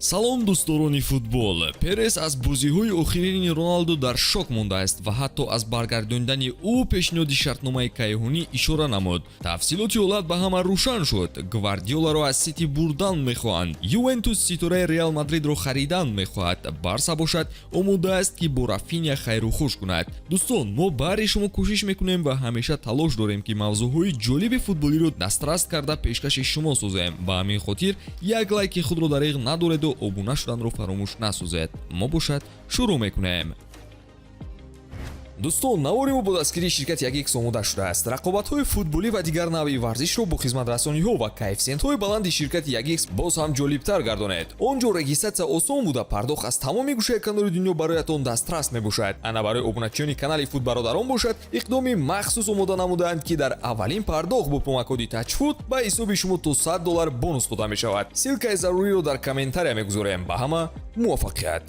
салом дӯстдорони футбол. Перес аз бозиҳои охирини Роналду дар шок мондааст ва ҳатто аз баргардондани ӯ пешниҳоди шартномаи кайҳонӣ ишора намуд. Тафсилоти ҳолат ба ҳама рӯшан шуд. Гвардиоларо аз Сити бурдан мехоҳанд. Ювентус ситораи Реал Мадридро харидан мехоҳад. Барса бошад омодааст ки бо Рафиня хайрухуш кунад. дӯстон, мо баъри шумо кӯшиш мекунем ва ҳамеша талош дорем ки мавзӯъҳои ҷолиби футболиро дастраст карда пешкаши шумо созем. Ба ҳамин хотир як лайки худро дариғ надореду обуна шуданро фаромӯш насозед. Мо бошад шурӯъ мекунем. дӯстон, навори мо бо дастгирии ширкати Ягикс омода шудааст. рақобатҳои футболӣ ва дигар навъи варзишро бо хизматрасониҳо ва коэффициентҳои баланди ширкати Ягикс боз ҳам ҷолибтар гардонед. он ҷо регистратсия осон буда, пардохт аз тамоми гӯшаи канори дунё бароятон дастрас мебошад. ана барои обуначиёни канали Футбародарон бошад, иқдоми махсус омода намудаанд ки дар аввалин пардохт бо промокоди Тачфуд ба ҳисоби шумо то $100 бонус дода мешавад. силкаи заруриро дар комментария мегузорем. ба ҳама муваффақият.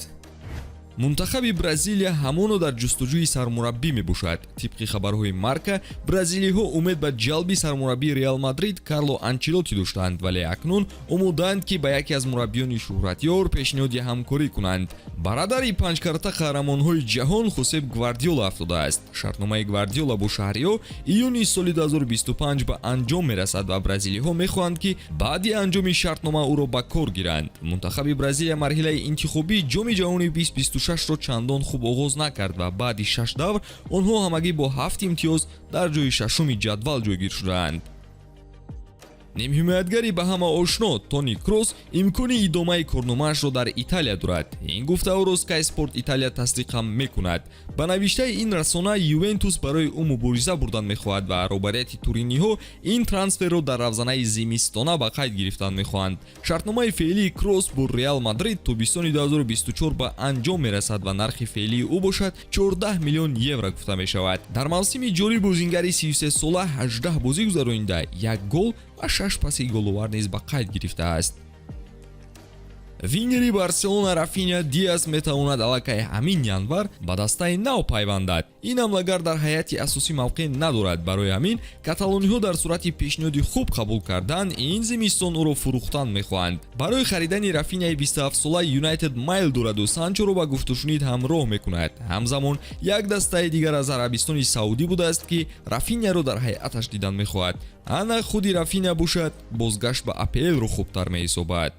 Мунтахаби Бразилия ҳамоно дар ҷустуҷӯи сармураббӣ мебошад. Тибқи хабарҳои Марка, бразилиҳо умед ба ҷалби сармураббии Реал Мадрид Карло Анчелоти доштанд, вале акнун омодаанд ки ба яке аз мураббиёни шӯҳратёр пешниҳоди ҳамкорӣ кунанд. Барадари панҷкарта қаҳрамонҳои ҷаҳон Хосеп Гвардиола афтодааст. Шартномаи Гвардиола бо шаҳриё июни соли 2025 ба анҷом мерасад ва бразилиҳо мехоҳанд ки баъди анҷоми шартнома ӯро ба кор гиранд. Мунтахаби Бразилия марҳилаи интихобии ҷоми ҷаҳони 2026-ро чандон хуб оғоз накард ва баъди 6 давр онҳо ҳамагӣ бо 7 имтиёз дар ҷои шашуми ҷадвал ҷойгир шудаанд. Нимҳимоятгари ба ҳама ошно Тони Крос имкони идомаи корномаашро дар Италия дорад. Ин гуфтаҳоро Sky Sport Italia тасдиқ ҳам мекунад. Ба навиштаи ин расона Ювентус барои ӯ мубориза бурдан мехоҳад ва роҳбарияти туриниҳо ин трансферро дар равзанаи зимистона ба қайд гирифтан мехоҳанд. Шартномаи феълии Крос бо Реал Мадрид тобистони 2024 ба анҷом мерасад ва нархи феълии ӯ бошад 14 миллион евро гуфта мешавад. Дар мавсими ҷорӣ бозингари 33 сола 18 бозӣ гузаронида, 1 гол ва 6 паси головар низ ба қайд гирифтааст. Вингери Барселона Рафиня Диас метавонад аллакай ҳамин январ ба дастаи нав пайвандад. Ин ҳамлагар дар ҳайати асосӣ мавқеъ надорад. Барои ҳамин каталониҳо дар сурати пешниҳоди хуб қабул кардан ин зимистон ӯро фурӯхтан мехоҳанд. Барои харидани Рафиняи 27 сола Юнайтед майл дораду Санчоро ба гуфтушунид ҳамроҳ мекунад. ҳамзамон як дастаи дигар аз Арабистони Саудӣ будааст ки Рафиняро дар ҳайаташ дидан мехоҳад. ана худи Рафиня бошад бозгашт ба АПЛ-ро хубтар меҳисобад.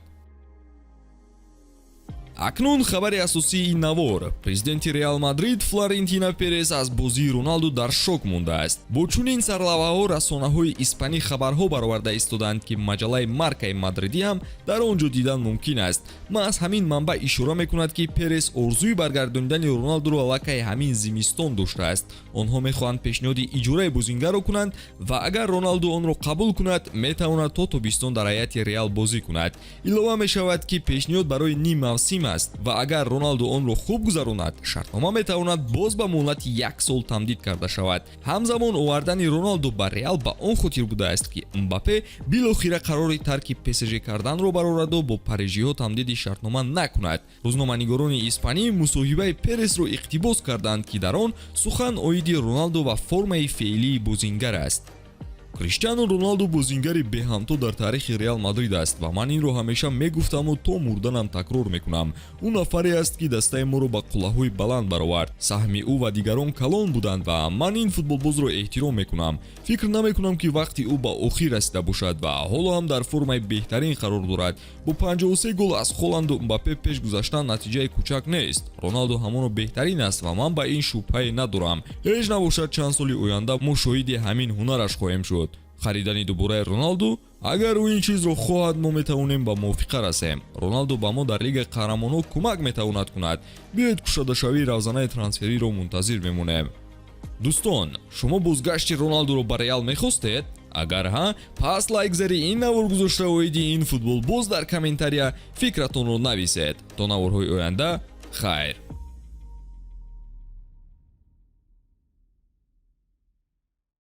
Акнун хабари асосии навор. Президенти Реал Мадрид Флорентино Перес аз бозии Роналду дар шок мондааст. Бо чунин сарлавҳаҳо расонаҳои испанӣ хабарҳо бароварда истоданд ки маҷалаи Маркаи Мадридӣ ҳам дар он ҷо дидан мумкин аст. Маҳз ҳамин манбаъ ишора мекунад ки Перес орзуи баргардонидани Роналдуро аллакай ҳамин зимистон доштааст. Онҳо мехоҳанд пешниҳоди иҷораи бозингарро кунанд ва агар Роналду онро қабул кунад, метавонад то тобистон дар ҳайати Реал бозӣ кунад. Илова мешавад ки пешниҳод барои ним мавсим аст ва агар Роналду онро хуб гузаронад, шартнома метавонад боз ба муҳлати 1 сол тамдид карда шавад. ҳамзамон овардани Роналду ба Реал ба он хотир будааст ки Мбаппе билохира қарори тарки ПСЖ карданро барораду бо парижиҳо тамдиди шартнома накунад. рӯзноманигорони испанӣ мусоҳибаи Пересро иқтибос карданд ки дар он сухан оиди Роналду ва формаи феълии бозингар аст. Криштиану Роналду бозингари беҳамто дар таърихи Реал Мадрид аст ва ман инро ҳамеша мегуфтаму то мурданам такрор мекунам. ӯ нафаре аст ки дастаи моро ба қуллаҳои баланд баровард. саҳми ӯ ва дигарон калон буданд ва ман ин футболбозро эҳтиром мекунам. фикр наметавонам ки вақти ӯ ба охир расида бошад ва ҳоло ҳам дар формаи беҳтарин қарор дорад. бо 53 гол аз Холланду Мбаппе пеш гузаштан натиҷаи кӯчак нест. Роналду ҳамоно беҳтарин аст ва ман ба ин шубҳае надорам. ҳеҷ набошад чанд соли оянда мо шоҳиди ҳамин ҳунараш хоҳем шуд. харидани дубораи Роналду, агар ӯ ин чизро хоҳад, мо метавонем ба мувофиқа расем. Роналду ба мо дар Лигаи Қаҳрамонҳо кӯмак метавонад кунад. биёед кушодашавии равзанаи трансфериро мунтазир мемонем. дӯстон, шумо бозгашти Роналдуро ба Реал мехостед? агар ҳа, пас лайкзари ин навор гузошта оиди ин футболбоз дар комментария фикратонро нависед. то наворҳои оянда, хайр.